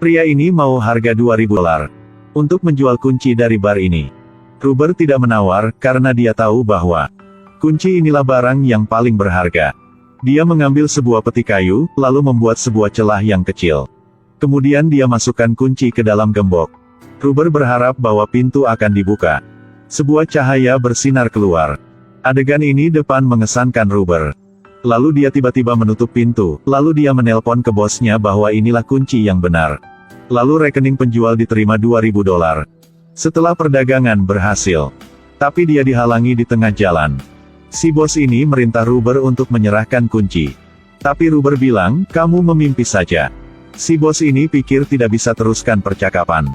Pria ini mau harga $2.000 untuk menjual kunci dari bar ini. Ruber tidak menawar, karena dia tahu bahwa kunci inilah barang yang paling berharga. Dia mengambil sebuah peti kayu, lalu membuat sebuah celah yang kecil. Kemudian dia masukkan kunci ke dalam gembok. Ruber berharap bahwa pintu akan dibuka. Sebuah cahaya bersinar keluar. Adegan ini depan mengesankan Ruber. Lalu dia tiba-tiba menutup pintu, lalu dia menelpon ke bosnya bahwa inilah kunci yang benar. Lalu rekening penjual diterima $2.000. Setelah perdagangan berhasil. Tapi dia dihalangi di tengah jalan. Si bos ini merintah Ruber untuk menyerahkan kunci. Tapi Ruber bilang, kamu memimpi saja. Si bos ini pikir tidak bisa teruskan percakapan.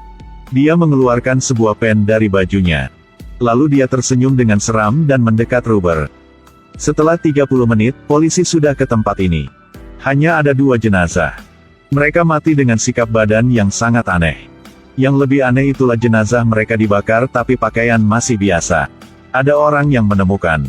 Dia mengeluarkan sebuah pen dari bajunya. Lalu dia tersenyum dengan seram dan mendekat Ruber. Setelah 30 menit, polisi sudah ke tempat ini. Hanya ada 2 jenazah. Mereka mati dengan sikap badan yang sangat aneh. Yang lebih aneh itulah jenazah mereka dibakar tapi pakaian masih biasa. Ada orang yang menemukan.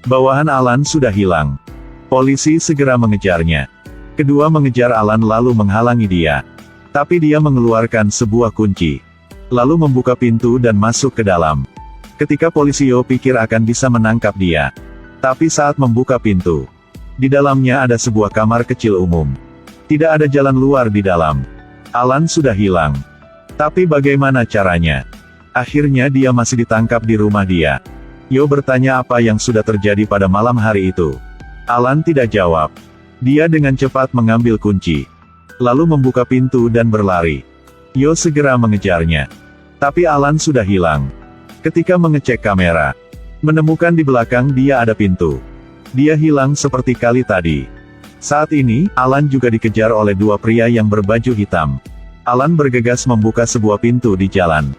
Bawahan Alan sudah hilang. Polisi segera mengejarnya. Kedua mengejar Alan lalu menghalangi dia. Tapi dia mengeluarkan sebuah kunci. Lalu membuka pintu dan masuk ke dalam. Ketika polisi pikir akan bisa menangkap dia. Tapi saat membuka pintu, di dalamnya ada sebuah kamar kecil umum. Tidak ada jalan luar di dalam. Alan sudah hilang. Tapi bagaimana caranya? Akhirnya dia masih ditangkap di rumah dia. Yo bertanya apa yang sudah terjadi pada malam hari itu. Alan tidak jawab. Dia dengan cepat mengambil kunci. Lalu membuka pintu dan berlari. Yo segera mengejarnya. Tapi Alan sudah hilang. Ketika mengecek kamera, menemukan di belakang dia ada pintu. Dia hilang seperti kali tadi. Saat ini, Alan juga dikejar oleh 2 pria yang berbaju hitam. Alan bergegas membuka sebuah pintu di jalan.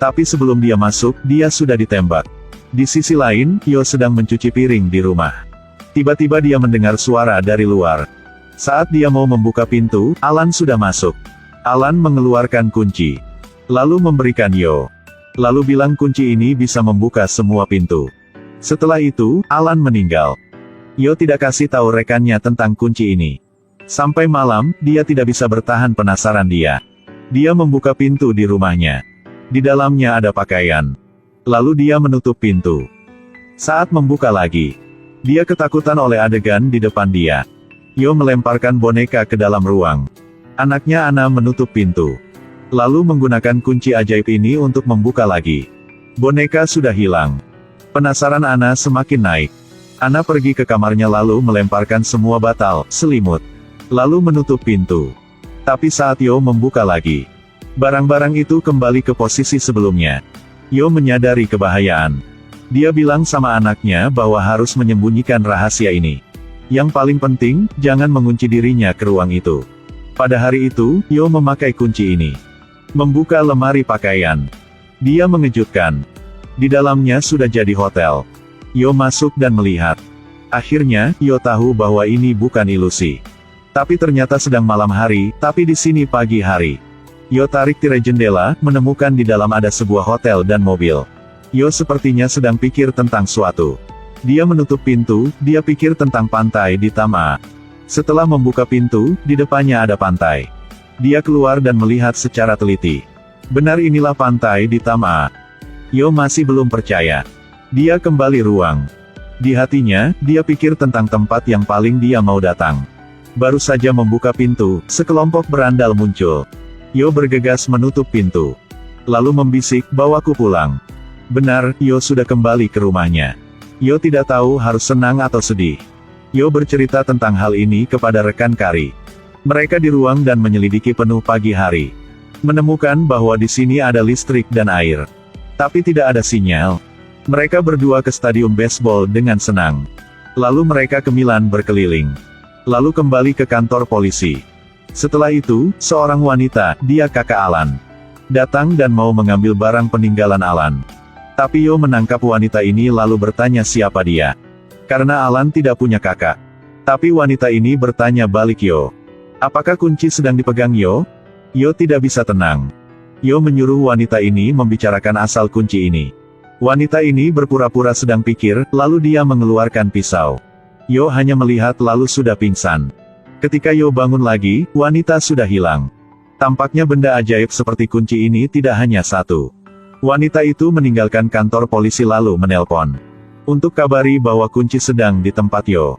Tapi sebelum dia masuk, dia sudah ditembak. Di sisi lain, Yo sedang mencuci piring di rumah. Tiba-tiba dia mendengar suara dari luar. Saat dia mau membuka pintu, Alan sudah masuk. Alan mengeluarkan kunci. Lalu memberikan Yo. Lalu bilang kunci ini bisa membuka semua pintu. Setelah itu, Alan meninggal. Yo tidak kasih tahu rekannya tentang kunci ini. Sampai malam, dia tidak bisa bertahan penasaran dia. Dia membuka pintu di rumahnya. Di dalamnya ada pakaian. Lalu dia menutup pintu. Saat membuka lagi, dia ketakutan oleh adegan di depan dia. Yo melemparkan boneka ke dalam ruang. Anaknya Anna menutup pintu. Lalu menggunakan kunci ajaib ini untuk membuka lagi. Boneka sudah hilang. Penasaran Anna semakin naik. Anna pergi ke kamarnya lalu melemparkan semua batal, selimut. Lalu menutup pintu. Tapi saat Yo membuka lagi, barang-barang itu kembali ke posisi sebelumnya. Yo menyadari kebahayaan. Dia bilang sama anaknya bahwa harus menyembunyikan rahasia ini. Yang paling penting, jangan mengunci dirinya ke ruang itu. Pada hari itu, Yo memakai kunci ini. Membuka lemari pakaian. Dia mengejutkan. Di dalamnya sudah jadi hotel. Yo masuk dan melihat. Akhirnya, Yo tahu bahwa ini bukan ilusi. Tapi ternyata sedang malam hari, tapi di sini pagi hari. Yo tarik tirai jendela, menemukan di dalam ada sebuah hotel dan mobil. Yo sepertinya sedang pikir tentang suatu. Dia menutup pintu, dia pikir tentang pantai di Tama. Setelah membuka pintu, di depannya ada pantai. Dia keluar dan melihat secara teliti. Benar inilah pantai di Tama. Yo masih belum percaya. Dia kembali ruang. Di hatinya, dia pikir tentang tempat yang paling dia mau datang. Baru saja membuka pintu, sekelompok berandal muncul. Yo bergegas menutup pintu. Lalu membisik, bawaku pulang. Benar, Yo sudah kembali ke rumahnya. Yo tidak tahu harus senang atau sedih. Yo bercerita tentang hal ini kepada rekan Kari. Mereka di ruang dan menyelidiki penuh pagi hari. Menemukan bahwa di sini ada listrik dan air. Tapi tidak ada sinyal. Mereka berdua ke stadium baseball dengan senang. Lalu mereka ke Milan berkeliling. Lalu kembali ke kantor polisi. Setelah itu, seorang wanita, dia kakak Alan, datang dan mau mengambil barang peninggalan Alan. Tapi Yo menangkap wanita ini lalu bertanya siapa dia. Karena Alan tidak punya kakak. Tapi wanita ini bertanya balik Yo. Apakah kunci sedang dipegang Yo? Yo tidak bisa tenang. Yo menyuruh wanita ini membicarakan asal kunci ini. Wanita ini berpura-pura sedang pikir, lalu dia mengeluarkan pisau. Yo hanya melihat lalu sudah pingsan. Ketika Yo bangun lagi, wanita sudah hilang. Tampaknya benda ajaib seperti kunci ini tidak hanya satu. Wanita itu meninggalkan kantor polisi lalu menelpon untuk kabari bahwa kunci sedang di tempat Yo.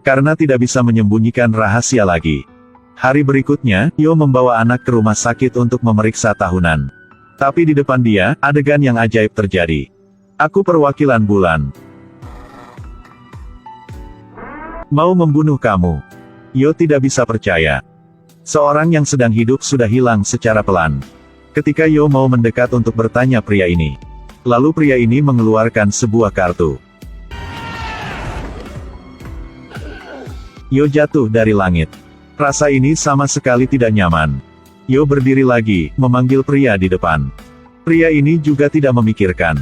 Karena tidak bisa menyembunyikan rahasia lagi. Hari berikutnya, Yo membawa anak ke rumah sakit untuk memeriksa tahunan. Tapi di depan dia, adegan yang ajaib terjadi. Aku perwakilan bulan. Mau membunuh kamu. Yo tidak bisa percaya. Seorang yang sedang hidup sudah hilang secara pelan. Ketika Yo mau mendekat untuk bertanya pria ini. Lalu pria ini mengeluarkan sebuah kartu. Yo jatuh dari langit. Rasa ini sama sekali tidak nyaman. Yo berdiri lagi, memanggil pria di depan. Pria ini juga tidak memikirkan.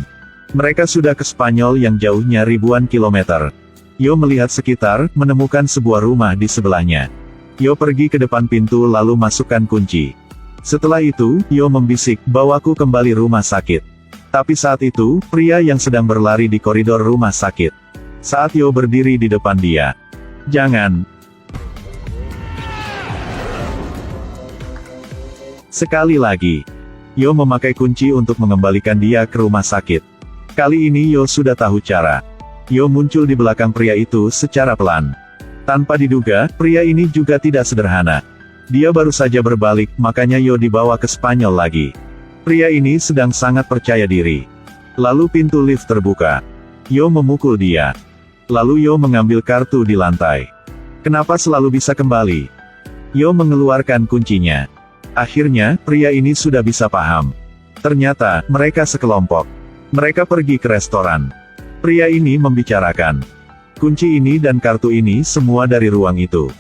Mereka sudah ke Spanyol yang jauhnya ribuan kilometer. Yo melihat sekitar, menemukan sebuah rumah di sebelahnya. Yo pergi ke depan pintu lalu masukkan kunci. Setelah itu, Yo membisik, bawaku kembali rumah sakit. Tapi saat itu, pria yang sedang berlari di koridor rumah sakit. Saat Yo berdiri di depan dia. Jangan. Sekali lagi. Yo memakai kunci untuk mengembalikan dia ke rumah sakit. Kali ini Yo sudah tahu cara. Yo muncul di belakang pria itu secara pelan. Tanpa diduga, pria ini juga tidak sederhana. Dia baru saja berbalik, makanya Yo dibawa ke Spanyol lagi. Pria ini sedang sangat percaya diri. Lalu pintu lift terbuka. Yo memukul dia. Lalu Yo mengambil kartu di lantai. Kenapa selalu bisa kembali? Yo mengeluarkan kuncinya. Akhirnya, pria ini sudah bisa paham. Ternyata, mereka sekelompok. Mereka pergi ke restoran. Pria ini membicarakan. Kunci ini dan kartu ini semua dari ruang itu.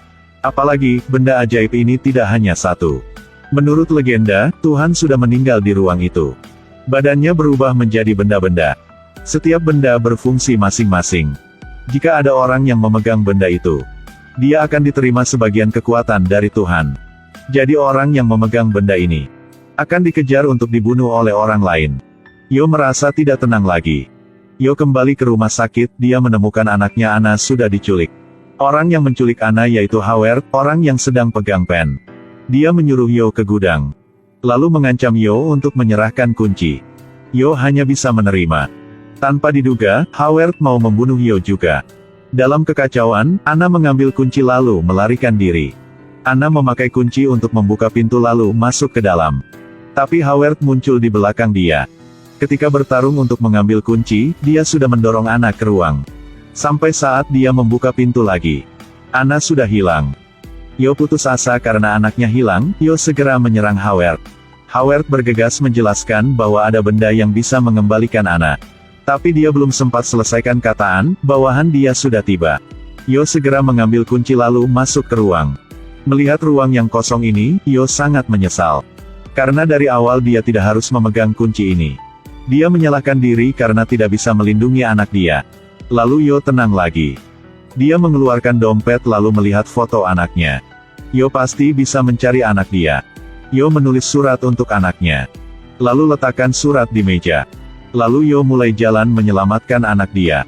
Apalagi, benda ajaib ini tidak hanya satu. Menurut legenda, Tuhan sudah meninggal di ruang itu. Badannya berubah menjadi benda-benda. Setiap benda berfungsi masing-masing. Jika ada orang yang memegang benda itu, dia akan diterima sebagian kekuatan dari Tuhan. Jadi orang yang memegang benda ini akan dikejar untuk dibunuh oleh orang lain. Yo merasa tidak tenang lagi. Yo kembali ke rumah sakit, dia menemukan anaknya Anna sudah diculik. Orang yang menculik Anna yaitu Howard, orang yang sedang pegang pen. Dia menyuruh Yo ke gudang. Lalu mengancam Yo untuk menyerahkan kunci. Yo hanya bisa menerima. Tanpa diduga, Howard mau membunuh Yo juga. Dalam kekacauan, Anna mengambil kunci lalu melarikan diri. Anna memakai kunci untuk membuka pintu lalu masuk ke dalam. Tapi Howard muncul di belakang dia. Ketika bertarung untuk mengambil kunci, dia sudah mendorong Anna ke ruang. Sampai saat dia membuka pintu lagi. Anna sudah hilang. Yo putus asa karena anaknya hilang, Yo segera menyerang Howard. Howard bergegas menjelaskan bahwa ada benda yang bisa mengembalikan Anna. Tapi dia belum sempat selesaikan kataan, bawahan dia sudah tiba. Yo segera mengambil kunci lalu masuk ke ruang. Melihat ruang yang kosong ini, Yo sangat menyesal. Karena dari awal dia tidak harus memegang kunci ini. Dia menyalahkan diri karena tidak bisa melindungi anak dia. Lalu Yo tenang lagi. Dia mengeluarkan dompet lalu melihat foto anaknya. Yo pasti bisa mencari anak dia. Yo menulis surat untuk anaknya. Lalu letakkan surat di meja. Lalu Yo mulai jalan menyelamatkan anak dia.